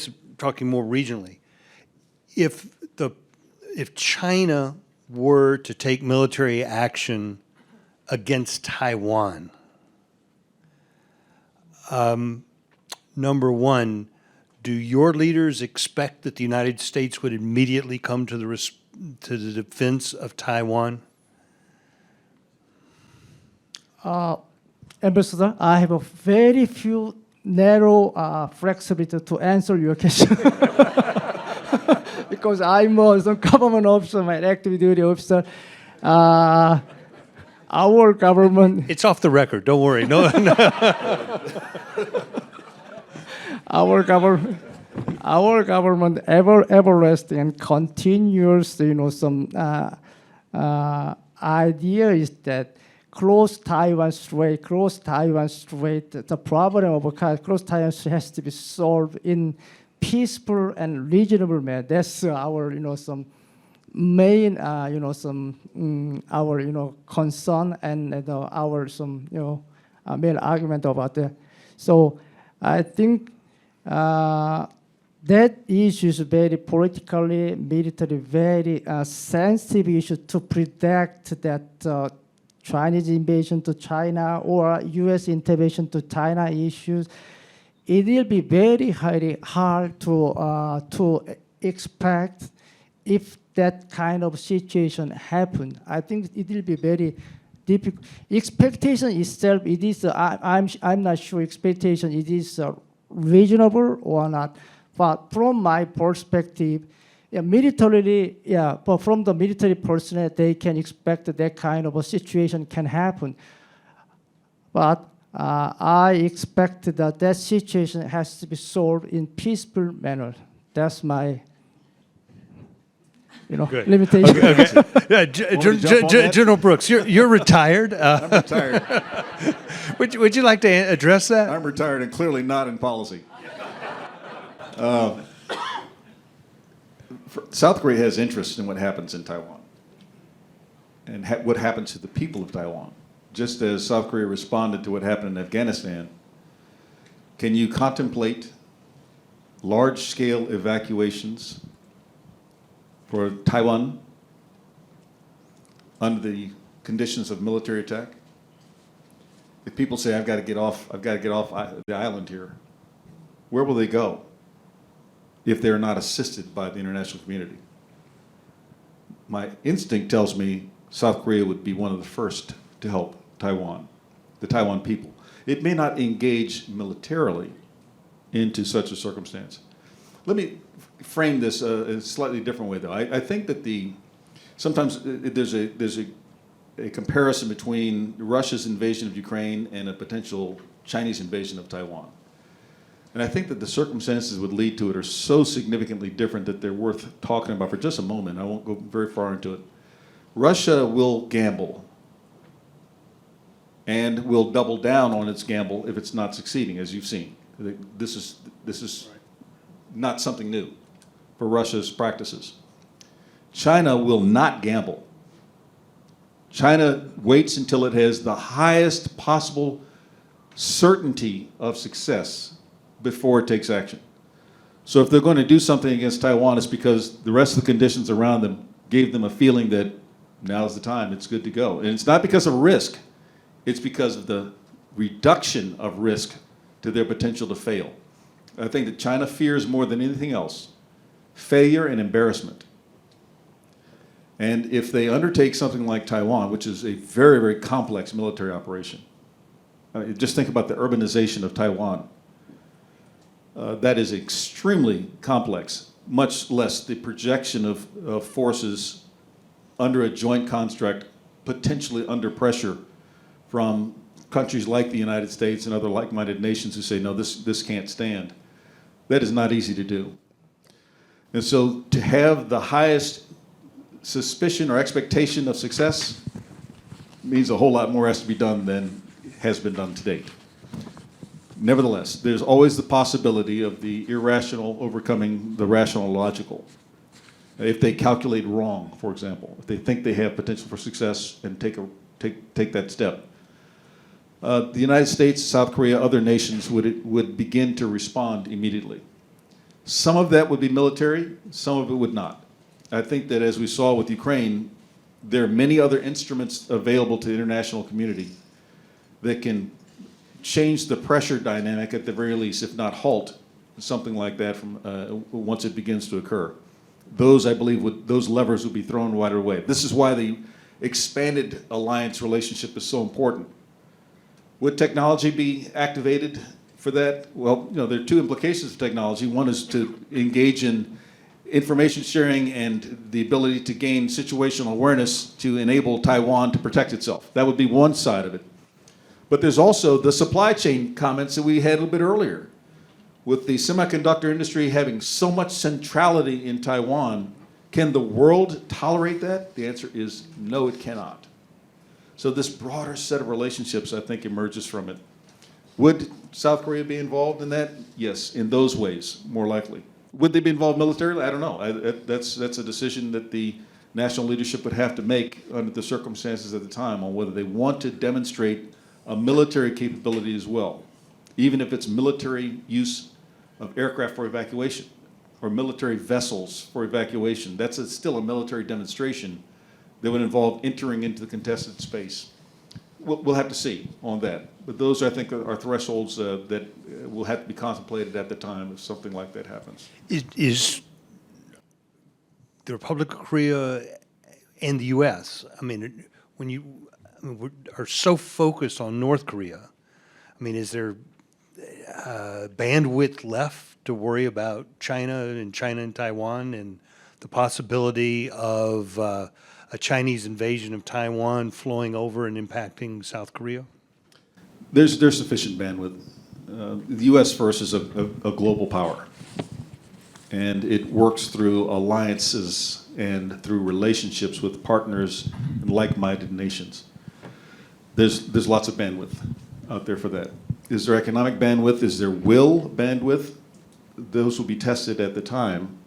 is talking more regionally, if China were to take military action against Taiwan, number one, do your leaders expect that the United States would immediately come to the to the defense of Taiwan? Ambassador, I have a very few narrow flexibility to answer your question. Because I'm some government officer, my active duty officer. Our government, It's off the record. Don't worry. No. our government everlasting and continuous, some idea is that close Taiwan Strait, the problem of close Taiwan Strait has to be solved in peaceful and reasonable manner. That's our, some main, our, concern and our some, main argument about that. So I think that issue is very politically, military, very sensitive issue to predict that Chinese invasion to China or U.S. intervention to China issues. It will be very hard to expect if that kind of situation happen. I think it will be very difficult. Expectation itself, it is. I'm not sure. Expectation it is reasonable or not. But from my perspective, militarily, but from the military personnel, they can expect that kind of a situation can happen. But I expect that situation has to be solved in peaceful manner. That's my, Good. limitation. Okay. Yeah, jump on that? General Brooks, you're retired. I'm retired. Would you like to address that? I'm retired and clearly not in policy. South Korea has interest in what happens in Taiwan and what happens to the people of Taiwan. Just as South Korea responded to what happened in Afghanistan, can you contemplate large-scale evacuations for Taiwan under the conditions of military attack? If people say, I've got to get off the island here, where will they go if they're not assisted by the international community? My instinct tells me South Korea would be one of the first to help Taiwan, the Taiwan people. It may not engage militarily into such a circumstance. Let me frame this in a slightly different way, though. I think that sometimes there's a comparison between Russia's invasion of Ukraine and a potential Chinese invasion of Taiwan. And I think that the circumstances that would lead to it are so significantly different that they're worth talking about for just a moment. I won't go very far into it. Russia will gamble and will double down on its gamble if it's not succeeding, as you've seen. This is not something new for Russia's practices. China will not gamble. China waits until it has the highest possible certainty of success before it takes action. So if they're going to do something against Taiwan, it's because the rest of the conditions around them gave them a feeling that now's the time, it's good to go. And it's not because of risk, it's because of the reduction of risk to their potential to fail. I think that China fears more than anything else failure and embarrassment. And if they undertake something like Taiwan, which is a very, very complex military operation, just think about the urbanization of Taiwan. That is extremely complex, much less the projection of forces under a joint construct, potentially under pressure from countries like the United States and other like-minded nations who say, no, this can't stand. That is not easy to do. And so to have the highest suspicion or expectation of success means a whole lot more has to be done than has been done to date. Nevertheless, there's always the possibility of the irrational overcoming the rational and logical. If they calculate wrong, for example, if they think they have potential for success and take that step. The United States, South Korea, other nations would begin to respond immediately. Some of that would be military, some of it would not. I think that as we saw with Ukraine, there are many other instruments available to the international community that can change the pressure dynamic at the very least, if not halt something like that from once it begins to occur. those, I believe, those levers would be thrown wider away. This is why the expanded alliance relationship is so important. Would technology be activated for that? Well, there are two implications of technology. One is to engage in information sharing and the ability to gain situational awareness to enable Taiwan to protect itself. That would be one side of it. But there's also the supply chain comments that we had a little bit earlier. With the semiconductor industry having so much centrality in Taiwan, can the world tolerate that? The answer is no, it cannot. So this broader set of relationships, I think, emerges from it. Would South Korea be involved in that? Yes, in those ways, more likely. Would they be involved militarily? I don't know. That's a decision that the national leadership would have to make under the circumstances at the time on whether they want to demonstrate a military capability as well, even if it's military use of aircraft for evacuation or military vessels for evacuation. That's still a military demonstration that would involve entering into the contested space. We'll have to see on that. But those, I think, are thresholds that will have to be contemplated at the time if something like that happens. Is the Republic of Korea and the U.S., when you we are so focused on North Korea, is there bandwidth left to worry about China and Taiwan and the possibility of a Chinese invasion of Taiwan flowing over and impacting South Korea? There's sufficient bandwidth. The U.S. first is a global power, and it works through alliances and through relationships with partners and like-minded nations. There's lots of bandwidth out there for that. Is there economic bandwidth? Is there will bandwidth? Those will be tested at the time.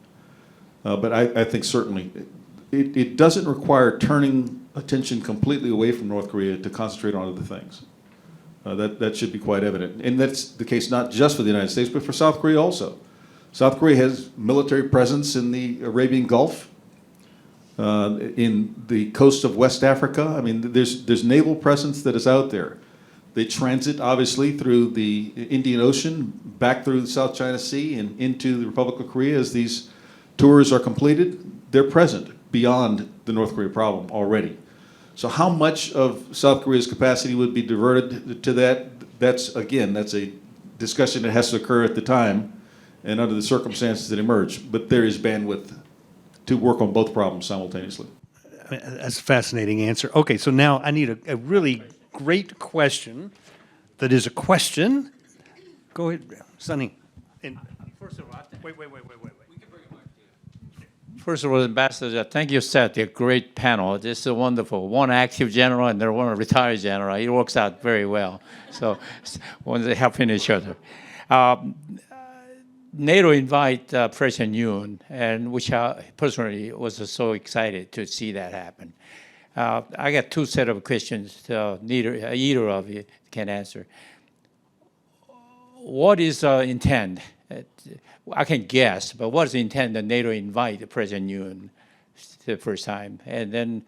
But I think certainly it doesn't require turning attention completely away from North Korea to concentrate on other things. That should be quite evident. And that's the case not just for the United States, but for South Korea also. South Korea has military presence in the Arabian Gulf, in the coast of West Africa. There's naval presence that is out there. They transit, obviously, through the Indian Ocean, back through the South China Sea and into the Republic of Korea as these tours are completed. They're present beyond the North Korea problem already. So how much of South Korea's capacity would be diverted to that? That's a discussion that has to occur at the time and under the circumstances that emerge. But there is bandwidth to work on both problems simultaneously. That's a fascinating answer. Okay, so now I need a really great question that is a question. Go ahead, Sunny. And First of all, wait. First of all, Ambassador, thank you, Seth. A great panel. This is wonderful. One active general and then one retired general. It works out very well. So, when they helping each other. NATO invite President Yoon, and which I personally was so excited to see that happen. I got two set of questions. Either of you can answer. What is intent? I can guess, but what is the intent that NATO invite President Yoon the first time? And then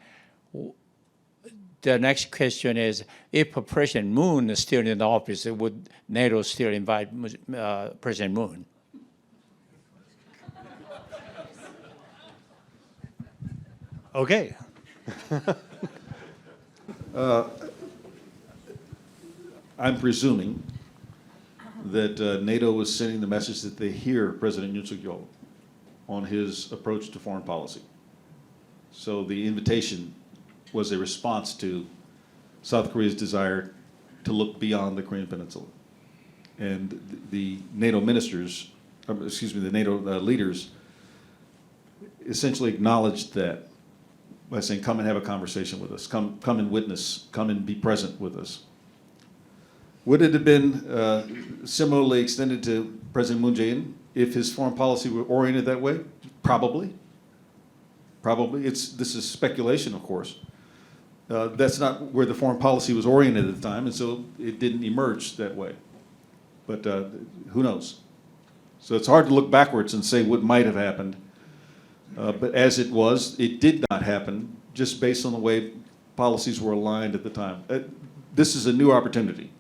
the next question is, if President Moon is still in the office, would NATO still invite President Moon? okay. I'm presuming that NATO was sending the message that they hear President Yoon Suk-yeol on his approach to foreign policy. So the invitation was a response to South Korea's desire to look beyond the Korean Peninsula. And the NATO ministers, the NATO leaders essentially acknowledged that by saying, come and have a conversation with us, come and witness, come and be present with us. Would it have been similarly extended to President Moon Jae-in if his foreign policy were oriented that way? Probably. This is speculation, of course. That's not where the foreign policy was oriented at the time, and so it didn't emerge that way. But who knows? So it's hard to look backwards and say what might have happened. But as it was, it did not happen, just based on the way policies were aligned at the time. This is a new opportunity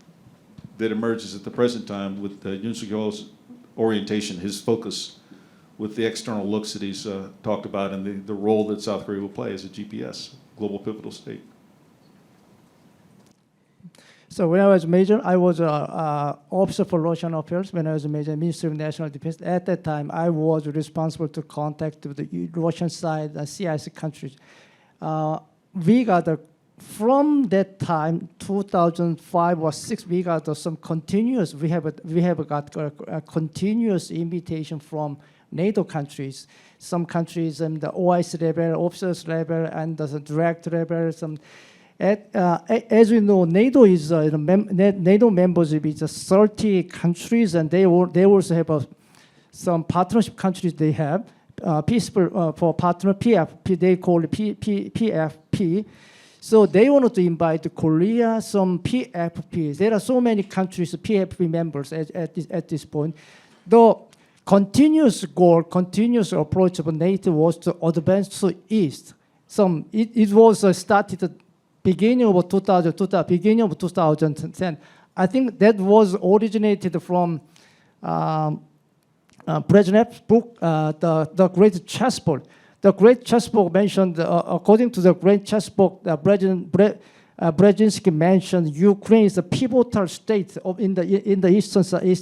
that emerges at the present time with Yoon Suk-yeol's orientation, his focus with the external looks that he's talked about and the role that South Korea will play as a GPS, global pivotal state. So when I was major, I was officer for Russian affairs. When I was major, Ministry of National Defense. At that time, I was responsible to contact with the Russian side, CIS countries. We got from that time, 2005 or 6, we got some continuous. We have got a continuous invitation from NATO countries. Some countries and the OIC level, officers level, and the direct level. Some. As we know, NATO is NATO members is 30 countries, and they also have some partnership countries. They have peaceful for partner PFP. They call it PFP. So they wanted to invite Korea, some PFP. There are so many countries PFP members at this point. The continuous goal, continuous approach of NATO was to advance to east. It was started beginning of 2010. I think that was originated from Brezhnev's book, The Great Chessboard. The Great Chessboard mentioned, according to the Great Chessboard, Brzezinski mentioned Ukraine is a pivotal state in the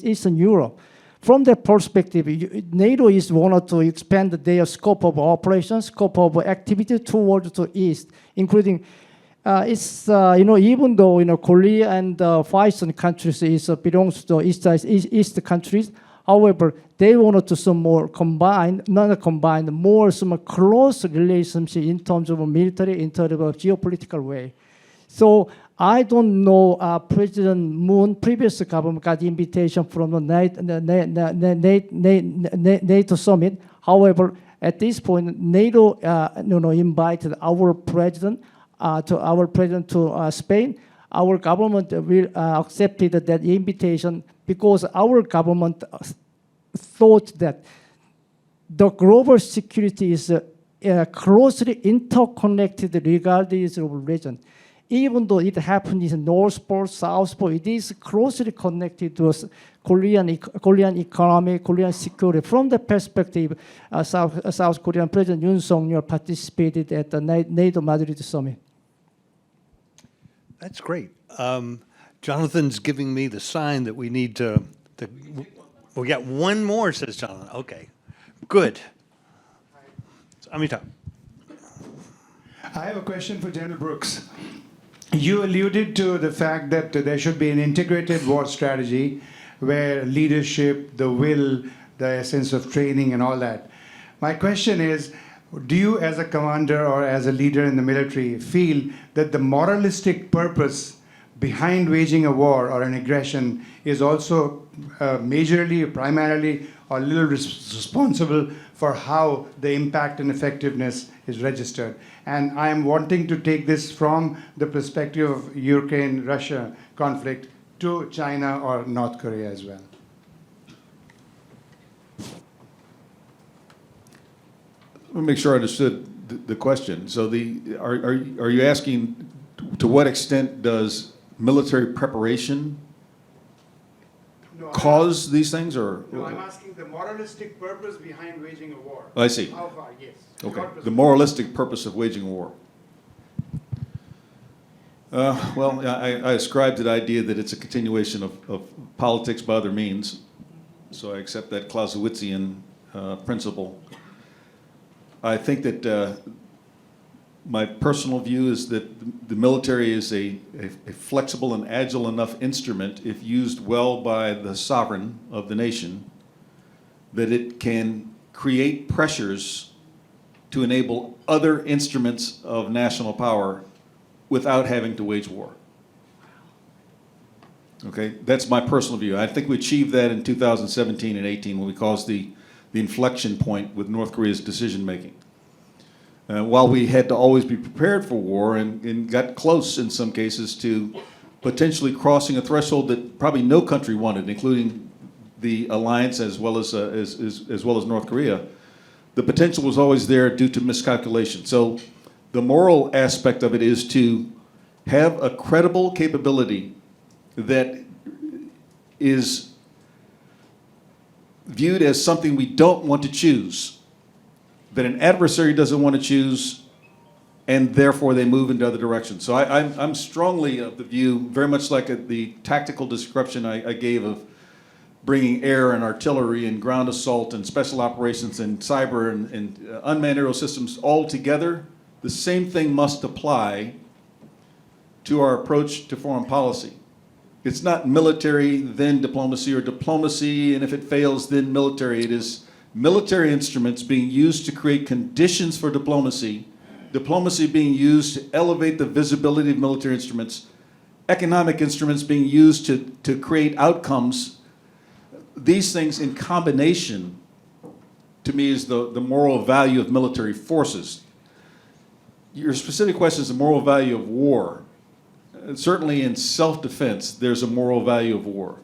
Eastern Europe. From that perspective, NATO is wanted to expand their scope of operations, scope of activity towards the east, including. Even though Korea and Far Eastern countries belongs to East countries, however, they wanted to some more more some close relationship in terms of military, in terms of geopolitical way. So I don't know President Moon previous government got invitation from the NATO summit. However, at this point, NATO invited our president. To Spain. Our government will accepted that invitation because our government thought that the global security is closely interconnected regardless of region. Even though it happens in North Pole, South Pole, it is closely connected to Korean economy, Korean security. From the perspective, South Korean President Yoon Suk-yeol participated at the NATO Madrid summit. That's great. Jonathan's giving me the sign that we need to we got one more, says Jonathan. Okay, good. Amitabh. I have a question for General Brooks. You alluded to the fact that there should be an integrated war strategy where leadership, the will, the sense of training and all that. My question is, do you as a commander or as a leader in the military feel that the moralistic purpose behind waging a war or an aggression is also majorly, primarily, or a little responsible for how the impact and effectiveness is registered? And I am wanting to take this from the perspective of Ukraine-Russia conflict to China or North Korea as well. Let me make sure I understood the question. So are you asking to what extent does military preparation cause these things, or? No, I'm asking the moralistic purpose behind waging a war. I see. How far, yes. Okay, the moralistic purpose of waging a war. Well, I ascribe to the idea that it's a continuation of politics by other means, so I accept that Clausewitzian principle. I think that my personal view is that the military is a flexible and agile enough instrument, if used well by the sovereign of the nation, that it can create pressures to enable other instruments of national power without having to wage war. Okay, that's my personal view. I think we achieved that in 2017 and 18 when we caused the inflection point with North Korea's decision making. While we had to always be prepared for war and got close in some cases to potentially crossing a threshold that probably no country wanted, including the alliance as well as North Korea, the potential was always there due to miscalculation. So the moral aspect of it is to have a credible capability that is viewed as something we don't want to choose, that an adversary doesn't want to choose, and therefore they move into other directions. So I'm strongly of the view, very much like the tactical description I gave of bringing air and artillery and ground assault and special operations and cyber and unmanned aerial systems all together. The same thing must apply to our approach to foreign policy. It's not military, then diplomacy, or diplomacy, and if it fails, then military. It is military instruments being used to create conditions for diplomacy, diplomacy being used to elevate the visibility of military instruments, economic instruments being used to create outcomes. These things in combination, to me, is the moral value of military forces. Your specific question is the moral value of war. Certainly in self-defense, there's a moral value of war.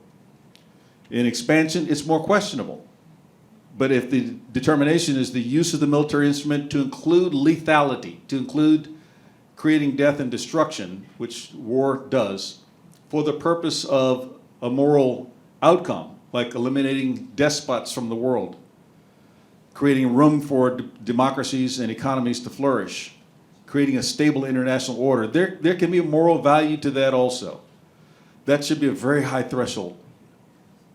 In expansion, it's more questionable. But if the determination is the use of the military instrument to include lethality, to include creating death and destruction, which war does, for the purpose of a moral outcome, like eliminating despots from the world, creating room for democracies and economies to flourish, creating a stable international order, there can be a moral value to that also. That should be a very high threshold,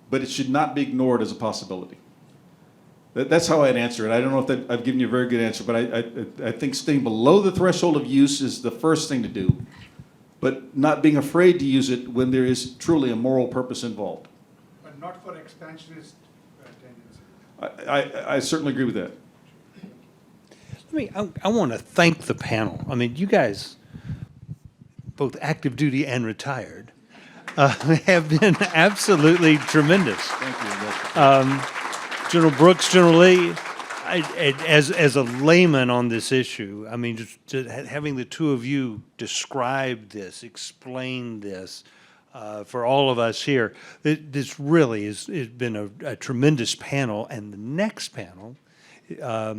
but it should not be ignored as a possibility. That's how I'd answer it. I don't know if I've given you a very good answer, but I think staying below the threshold of use is the first thing to do, but not being afraid to use it when there is truly a moral purpose involved. But not for expansionist tendency. I certainly agree with that. I want to thank the panel. I mean, you guys, both active duty and retired, have been absolutely tremendous. Thank you. General Brooks, General Lee, as a layman on this issue, I mean, just having the two of you describe this, explain this for all of us here, this really has been a tremendous panel. And the next panel,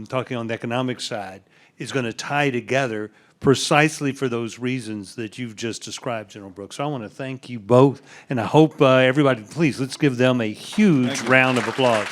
talking on the economic side, is going to tie together precisely for those reasons that you've just described, General Brooks. So I want to thank you both, and I hope everybody, please, let's give them a huge round of applause.